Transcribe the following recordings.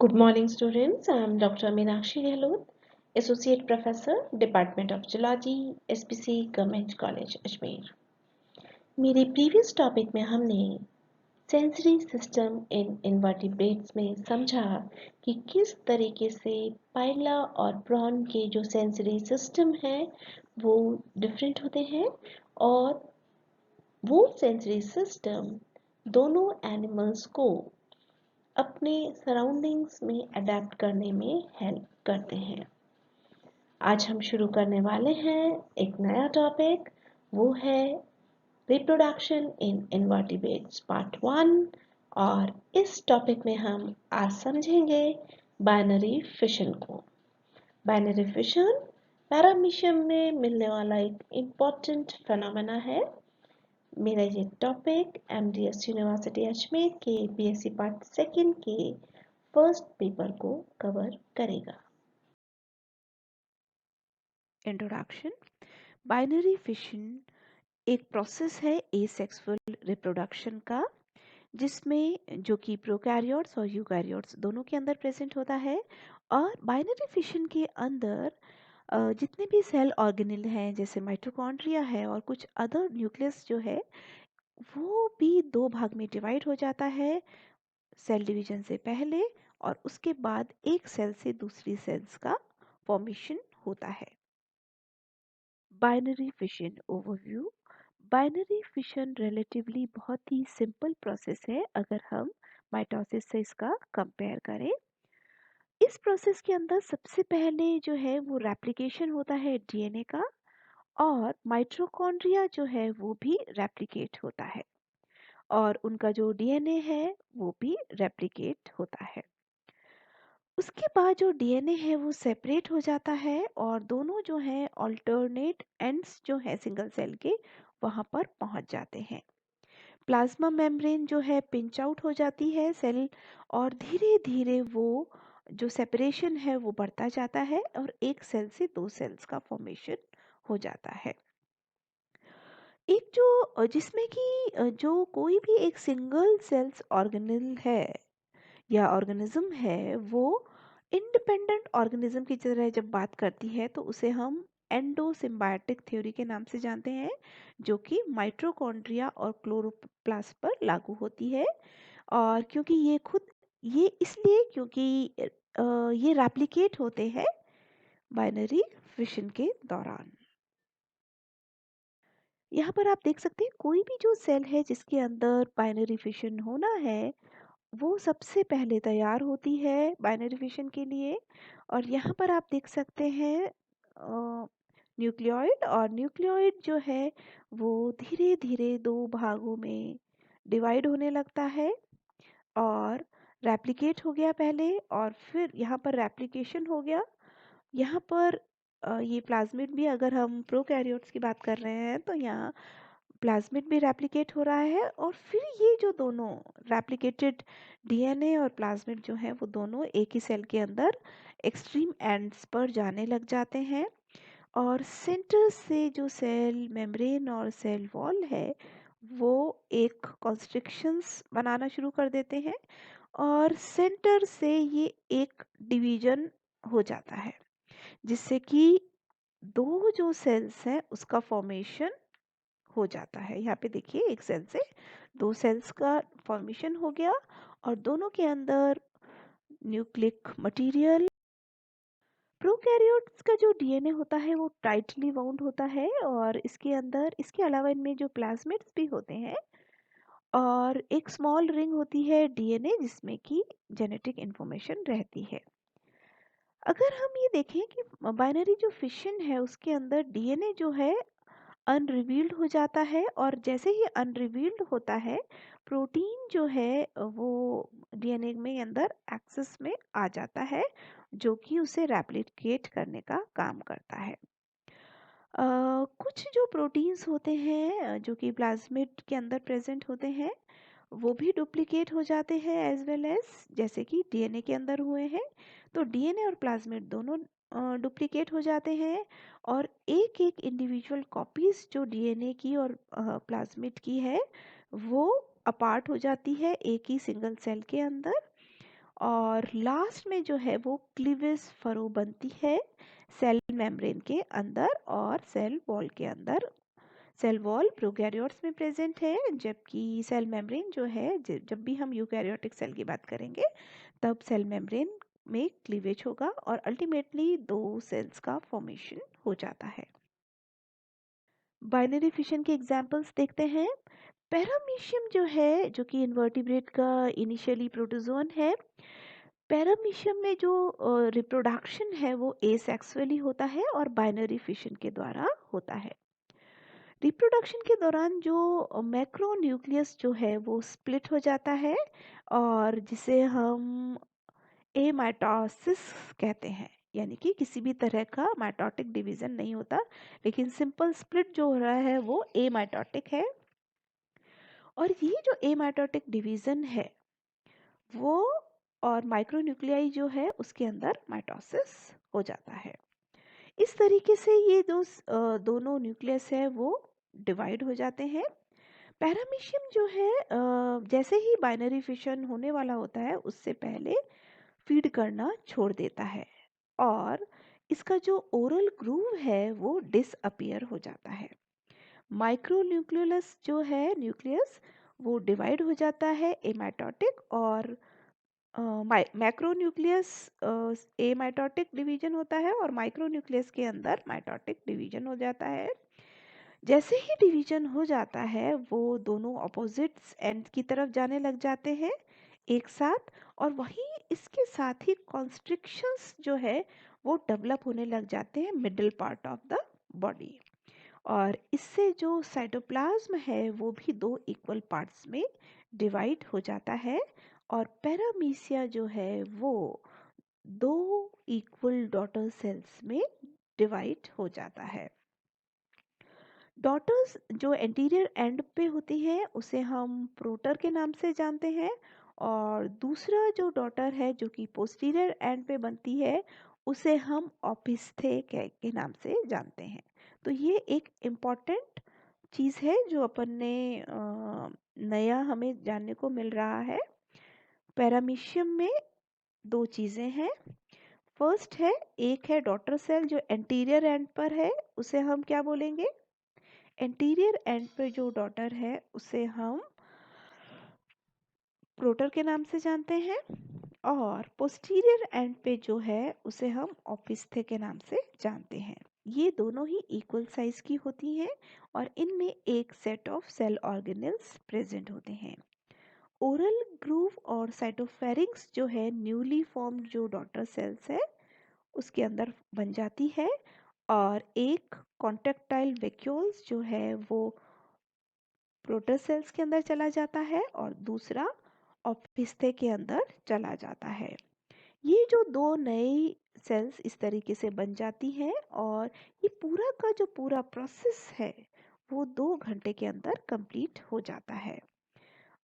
Good morning, students. I am Dr. Meenakshi Gehlot, Associate Professor, Department of Geology, SPC, Government College, Ajmer. मेरे previous topic में हमने sensory system in invertebrates में समझा कि किस तरीके से पाइला और प्रॉन के जो सेंसरी सिस्टम है वो डिफरेंट होते हैं और वो सेंसरी सिस्टम दोनों एनिमल्स को अपने सराउंडिंग्स में अडेप्ट करने में हेल्प करते हैं। आज हम शुरू करने वाले हैं एक नया टॉपिक, वो है रिप्रोडक्शन इन इनवर्टिब्रेट्स पार्ट 1 और इस टॉपिक में हम आज समझेंगे बाइनरी फिशन को। बाइनरी फिशन पैरामीशियम में मिलने वाला एक इम्पॉर्टेंट फेनोमेना है। मेरा ये टॉपिक एमडीएस यूनिवर्सिटी अजमेर के बीएससी पार्ट सेकंड के फर्स्ट पेपर को कवर करेगा। इंट्रोडक्शन। बाइनरी फिशन एक प्रोसेस है एसेक्सुअल रिप्रोडक्शन का, जिसमें जो कि प्रोकैरियोट्स और यूकैरियोट्स दोनों के अंदर प्रेजेंट होता है। और बाइनरी फिशन के अंदर जितने भी सेल ऑर्गेनेल हैं, जैसे माइटोकॉन्ड्रिया है और कुछ अदर न्यूक्लियस जो है, वो भी दो भाग में डिवाइड हो जाता है सेल डिवीजन से पहले, और उसके बाद एक सेल से दूसरी सेल्स का फॉर्मेशन होता है। Binary fission overview. Binary fission relatively बहुत ही सिंपल प्रोसेस है अगर हम माइटोसिस से इसका कंपेयर करें। इस प्रोसेस के अंदर सबसे पहले जो है वो रेप्लिकेशन होता है डीएनए का, और माइटोकॉन्ड्रिया जो है वो भी रेप्लिकेट होता है, और उनका जो डीएनए है वो भी रेप्लिकेट होता है। उसके बाद जो डीएनए है वो सेपरेट हो जाता है, और दोनों जो हैं अल्टरनेट एंड्स जो है सिंगल सेल के, वहाँ पर पहुँच जाते हैं। प्लाज्मा मेम्ब्रेन जो है पिंच आउट हो जाती है सेल, और धीरे धीरे वो जो सेपरेशन है वो बढ़ता जाता है, और एक सेल से दो सेल्स का फॉर्मेशन हो जाता है। एक जो जिसमें कि जो कोई भी एक सिंगल सेल्स ऑर्गेनेल है या ऑर्गेनिज्म है, वो इंडिपेंडेंट ऑर्गेनिज्म की तरह जब बात करती है तो उसे हम एंडोसिम्बायोटिक थ्योरी के नाम से जानते हैं, जो कि माइटोकॉन्ड्रिया और क्लोरोप्लास्ट पर लागू होती है। और क्योंकि ये इसलिए क्योंकि ये रेप्लिकेट होते हैं बाइनरी फिशन के दौरान। यहाँ पर आप देख सकते हैं कोई भी जो सेल है जिसके अंदर बाइनरी फिशन होना है, वो सबसे पहले तैयार होती है बाइनरी फिशन के लिए। और यहाँ पर आप देख सकते हैं न्यूक्लियोइड, और न्यूक्लियोइड जो है वो धीरे धीरे दो भागों में डिवाइड होने लगता है, और रेप्लिकेट हो गया पहले, और फिर यहाँ पर रेप्लिकेशन हो गया। यहाँ पर ये प्लाज्मिड भी, अगर हम प्रोकैरियोट्स की बात कर रहे हैं तो यहाँ प्लाज्मिड भी रेप्लिकेट हो रहा है, और फिर ये जो दोनों रेप्लिकेटेड डीएनए और प्लाज्मिड जो है वो दोनों एक ही सेल के अंदर एक्सट्रीम एंड्स पर जाने लग जाते हैं, और सेंटर से जो सेल मेम्ब्रेन और सेल वॉल है वो एक कॉन्स्ट्रिक्शंस बनाना शुरू कर देते हैं, और सेंटर से ये एक डिवीजन हो जाता है, जिससे कि दो जो सेल्स हैं उसका फॉर्मेशन हो जाता है। यहाँ पे देखिए एक सेल से दो सेल्स का फॉर्मेशन हो गया, और दोनों के अंदर न्यूक्लिक मटेरियल। प्रोकैरियोट्स का जो डीएनए होता है वो टाइटली बाउंड होता है, और इसके अंदर इसके अलावा इनमें जो प्लाज्मिड्स भी होते हैं, और एक स्मॉल रिंग होती है डीएनए जिसमें कि जेनेटिक इंफॉर्मेशन रहती है। अगर हम ये देखें कि बाइनरी जो फिशन है उसके अंदर डीएनए जो है अनरिवील्ड हो जाता है, और जैसे ही अनरिवील्ड होता है प्रोटीन जो है वो डीएनए में अंदर एक्सेस में आ जाता है, जो कि उसे रेप्लिकेट करने का काम करता है। कुछ जो प्रोटीन्स होते हैं जो कि प्लाज्मिड के अंदर प्रेजेंट होते हैं, वो भी डुप्लीकेट हो जाते हैं एज वेल एज जैसे कि डीएनए के अंदर हुए हैं। तो डीएनए और प्लाज्मिड दोनों डुप्लीकेट हो जाते हैं, और एक एक इंडिविजुअल कॉपीज जो डीएनए की और प्लाज्मिड की है वो अपार्ट हो जाती है एक ही सिंगल सेल के अंदर। और लास्ट में जो है वो क्लीवेज फरो बनती है सेल मेम्ब्रेन के अंदर और सेल वॉल के अंदर। सेल वॉल प्रोकैरियोट्स में प्रेजेंट है, जबकि सेल मेम्ब्रेन जो है जब भी हम यूकैरियोटिक सेल की बात करेंगे तब सेल मेम्ब्रेन में क्लीवेज होगा और अल्टीमेटली दो सेल्स का फॉर्मेशन हो जाता है। बाइनरी फिशन के एग्जांपल्स देखते हैं। पैरामीशियम जो है, जो कि इन्वर्टिब्रेट का इनिशियली प्रोटोजोन है, पैरामीशियम में जो रिप्रोडक्शन है वो एसेक्सुअली होता है और बाइनरी फिशन के द्वारा होता है। रिप्रोडक्शन के दौरान जो मैक्रोन्यूक्लियस जो है वो स्प्लिट हो जाता है और जिसे हम एमाइटोसिस कहते हैं, यानी कि किसी भी तरह का माइटोटिक डिवीजन नहीं होता, लेकिन सिंपल स्प्लिट जो हो रहा है वो एमाइटोटिक है। और ये जो एमाइटोटिक डिवीजन है वो और माइक्रोन्यूक्लियाई जो है उसके अंदर माइटोसिस हो जाता है। इस तरीके से ये दोनों न्यूक्लियस है वो डिवाइड हो जाते हैं। पैरामीशियम जो है जैसे ही बाइनरी फिशन होने वाला होता है उससे पहले फीड करना छोड़ देता है और इसका जो ओरल ग्रूव है वो डिसअपियर हो जाता है। माइक्रोन्यूक्लियस जो है न्यूक्लियस वो डिवाइड हो जाता है एमाइटोटिक और मैक्रोन्यूक्लियस एमाइटोटिक डिवीजन होता है और माइक्रोन्यूक्लियस के अंदर माइटोटिक डिवीजन हो जाता है। जैसे ही डिवीजन हो जाता है वो दोनों ऑपोजिट्स एंड की तरफ जाने लग जाते हैं एक साथ, और वहीं इसके साथ ही कॉन्स्ट्रिक्शंस जो है वो डेवलप होने लग जाते हैं middle part of the body, और इससे जो साइटोप्लाज्म है वो भी दो इक्वल पार्ट्स में डिवाइड हो जाता है और पैरामीशिया जो है वो दो इक्वल डॉटर सेल्स में डिवाइड हो जाता है। डॉटर्स जो एंटीरियर एंड पे होती है उसे हम प्रोटर के नाम से जानते हैं, और दूसरा जो डॉटर है जो कि पोस्टीरियर एंड पे बनती है उसे हम ओपिस्थे के नाम से जानते हैं। तो ये एक इम्पॉर्टेंट चीज़ है जो अपन ने नया हमें जानने को मिल रहा है। पैरामीशियम में दो चीज़ें हैं। फर्स्ट है, एक है डॉटर सेल जो एंटीरियर एंड पर है, उसे हम क्या बोलेंगे? एंटीरियर एंड पे जो डॉटर है उसे हम प्रोटर के नाम से जानते हैं, और पोस्टीरियर एंड पे जो है उसे हम ओपिस्थे के नाम से जानते हैं। ये दोनों ही इक्वल साइज की होती हैं और इनमें एक set of cell organelles present होते हैं। ओरल ग्रूव और साइटोफेरिंक्स जो है न्यूली फॉर्म्ड जो डॉटर सेल्स है उसके अंदर बन जाती है, और एक कॉन्टेक्टाइल वैक्यूल्स जो है वो प्रोटर सेल्स के अंदर चला जाता है और दूसरा ओपिस्थे के अंदर चला जाता है। ये जो दो नई सेल्स इस तरीके से बन जाती हैं और ये पूरा का जो पूरा प्रोसेस है वो 2 घंटे के अंदर कंप्लीट हो जाता है,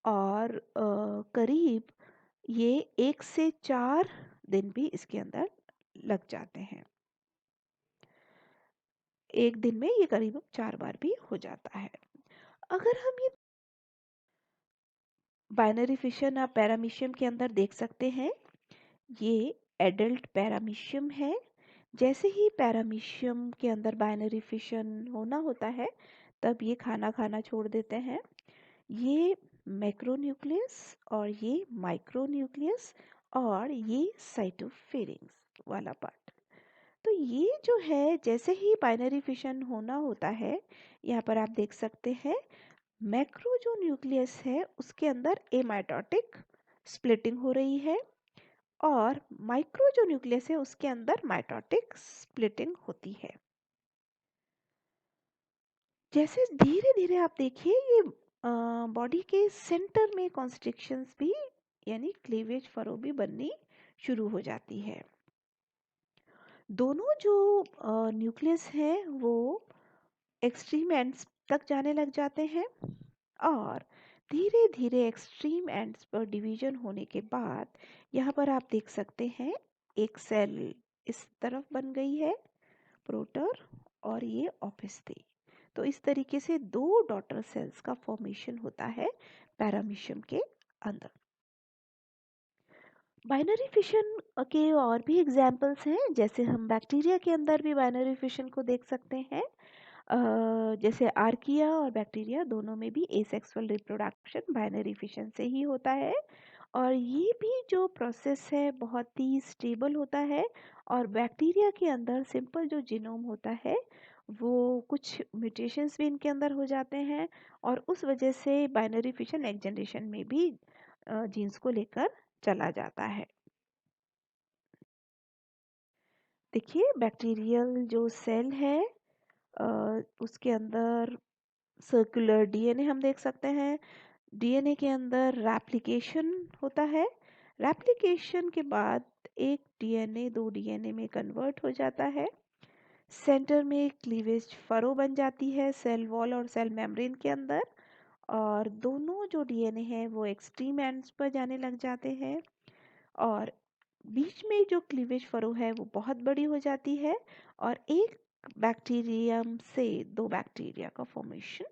और करीब ये 1 से 4 दिन भी इसके अंदर लग जाते हैं। एक दिन में ये करीब 4 बार भी हो जाता है। अगर हम ये बाइनरी फिशन आप पैरामीशियम के अंदर देख सकते हैं, ये एडल्ट पैरामीशियम है। जैसे ही पैरामीशियम के अंदर बाइनरी फिशन होना होता है तब ये खाना खाना छोड़ देते हैं। ये मैक्रोन्यूक्लियस और ये माइक्रोन्यूक्लियस और ये साइटोफेरिंग्स वाला पार्ट। तो ये जो है जैसे ही बाइनरी फिशन होना होता है, यहाँ पर आप देख सकते हैं मैक्रो जो न्यूक्लियस है उसके अंदर एमाइटोटिक स्प्लिटिंग हो रही है और माइक्रो जो न्यूक्लियस है उसके अंदर माइटोटिक स्प्लिटिंग होती है। जैसे धीरे धीरे आप देखिए ये बॉडी के सेंटर में कॉन्स्ट्रिक्शंस भी यानी क्लीवेज फरो भी बननी शुरू हो जाती है। दोनों जो न्यूक्लियस है वो एक्सट्रीम एंड्स तक जाने लग जाते हैं और धीरे धीरे एक्सट्रीम एंड्स पर डिवीजन होने के बाद यहाँ पर आप देख सकते हैं एक सेल इस तरफ बन गई है प्रोटर और ये ओपिस्थी। तो इस तरीके से दो डॉटर सेल्स का फॉर्मेशन होता है पैरामीशियम के अंदर। बाइनरी फिशन के और भी एग्जाम्पल्स हैं, जैसे हम बैक्टीरिया के अंदर भी बाइनरी फिशन को देख सकते हैं। जैसे आर्किया और बैक्टीरिया दोनों में भी एसेक्सुअल रिप्रोडक्शन बाइनरी फिशन से ही होता है, और ये भी जो प्रोसेस है बहुत ही स्टेबल होता है। और बैक्टीरिया के अंदर सिंपल जो जीनोम होता है वो कुछ म्यूटेशंस भी इनके अंदर हो जाते हैं, और उस वजह से बाइनरी फिशन एक जनरेशन में भी जीन्स को लेकर चला जाता है। देखिए, बैक्टीरियल जो सेल है उसके अंदर सर्कुलर डीएनए हम देख सकते हैं। डीएनए के अंदर रेप्लिकेशन होता है। रेप्लिकेशन के बाद एक डीएनए दो डीएनए में कन्वर्ट हो जाता है। सेंटर में क्लीवेज फरो बन जाती है सेल वॉल और सेल मेम्ब्रेन के अंदर, और दोनों जो डीएनए हैं वो एक्सट्रीम एंड्स पर जाने लग जाते हैं, और बीच में जो क्लीवेज फरो है वो बहुत बड़ी हो जाती है, और एक बैक्टीरियम से दो बैक्टीरिया का फॉर्मेशन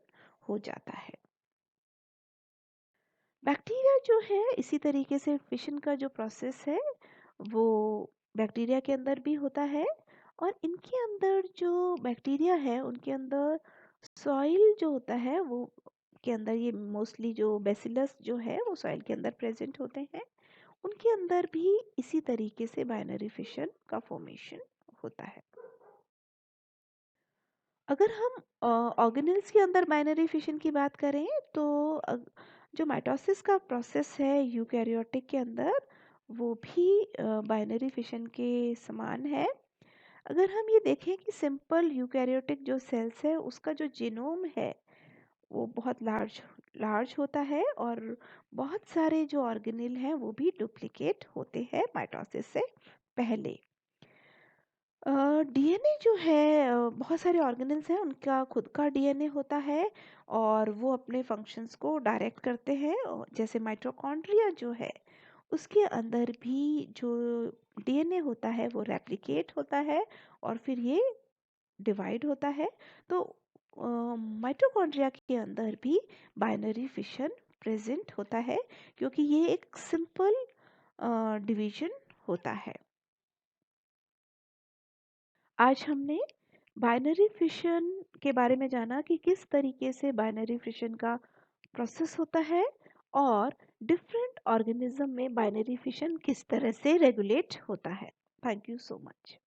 हो जाता है। बैक्टीरिया जो है इसी तरीके से फिशन का जो प्रोसेस है वो बैक्टीरिया के अंदर भी होता है, और इनके अंदर जो बैक्टीरिया है उनके अंदर सॉइल जो होता है वो के अंदर ये मोस्टली जो बेसिलस जो है वो सॉइल के अंदर प्रेजेंट होते हैं। उनके अंदर भी इसी तरीके से बाइनरी फिशन का फॉर्मेशन होता है। अगर हम ऑर्गेनेल्स के अंदर बाइनरी फिशन की बात करें तो जो माइटोसिस का प्रोसेस है यूकैरियोटिक के अंदर वो भी बाइनरी फिशन के समान है। अगर हम ये देखें कि सिंपल यूकैरियोटिक जो सेल्स है उसका जो जीनोम है वो बहुत लार्ज लार्ज होता है, और बहुत सारे जो ऑर्गेनेल हैं वो भी डुप्लीकेट होते हैं माइटोसिस से पहले। डीएनए जो है बहुत सारे ऑर्गेनेल्स हैं उनका खुद का डीएनए होता है, और वो अपने फंक्शंस को डायरेक्ट करते हैं, और जैसे माइटोकॉन्ड्रिया जो है उसके अंदर भी जो डीएनए होता है वो रेप्लिकेट होता है और फिर ये डिवाइड होता है। तो माइटोकॉन्ड्रिया के अंदर भी बाइनरी फिशन प्रेजेंट होता है, क्योंकि ये एक सिंपल डिवीजन होता है। आज हमने बाइनरी फिशन के बारे में जाना कि किस तरीके से बाइनरी फिशन का प्रोसेस होता है, और डिफरेंट ऑर्गेनिज्म में बाइनरी फिशन किस तरह से रेगुलेट होता है। Thank you so much.